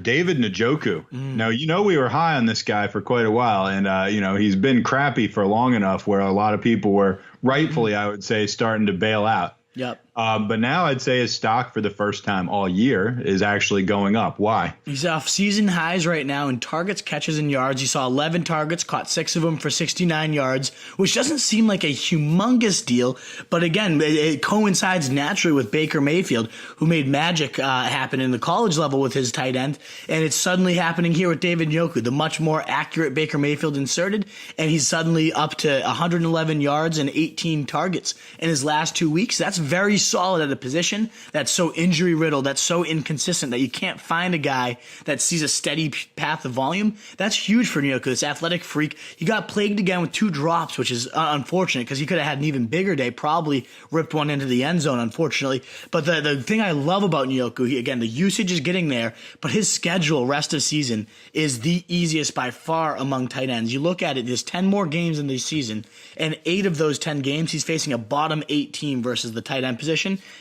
David Njoku. Now, we were high on this guy for quite a while, and, he's been crappy for long enough where a lot of people were rightfully, I would say, starting to bail out. Yep. But now I'd say his stock for the first time all year is actually going up. Why? He's off season highs right now in targets, catches, and yards. He saw 11 targets, caught 6 of them for 69 yards, which doesn't seem like a humongous deal. But again, it coincides naturally with Baker Mayfield, who made magic happen in the college level with his tight end. And it's suddenly happening here with David Njoku, the much more accurate Baker Mayfield inserted. And he's suddenly up to 111 yards and 18 targets in his last 2 weeks. That's very solid at a position that's so injury riddled, that's so inconsistent that you can't find a guy that sees a steady path of volume. That's huge for Njoku, this athletic freak. He got plagued again with 2 drops, which is unfortunate because he could have had an even bigger day, probably ripped one into the end zone, unfortunately. But the thing I love about Njoku, again, the usage is getting there, but his schedule rest of season is the easiest by far among tight ends. You look at it, there's 10 more games in this season, and 8 of those 10 games he's facing a bottom 8 team versus the tight end position.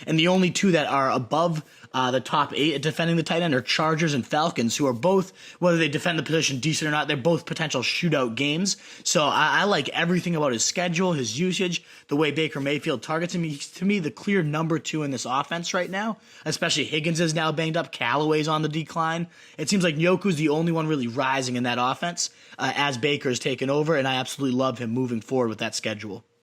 And the only 2 that are above the top 8 at defending the tight end are Chargers and Falcons, who are both, whether they defend the position decent or not, they're both potential shootout games. So I like everything about his schedule, his usage, the way Baker Mayfield targets him. He's, to me, the clear number 2 in this offense right now, especially Higgins is now banged up. Callaway's on the decline. It seems like Njoku's the only one really rising in that offense as Baker's taken over, and I absolutely love him moving forward with that schedule.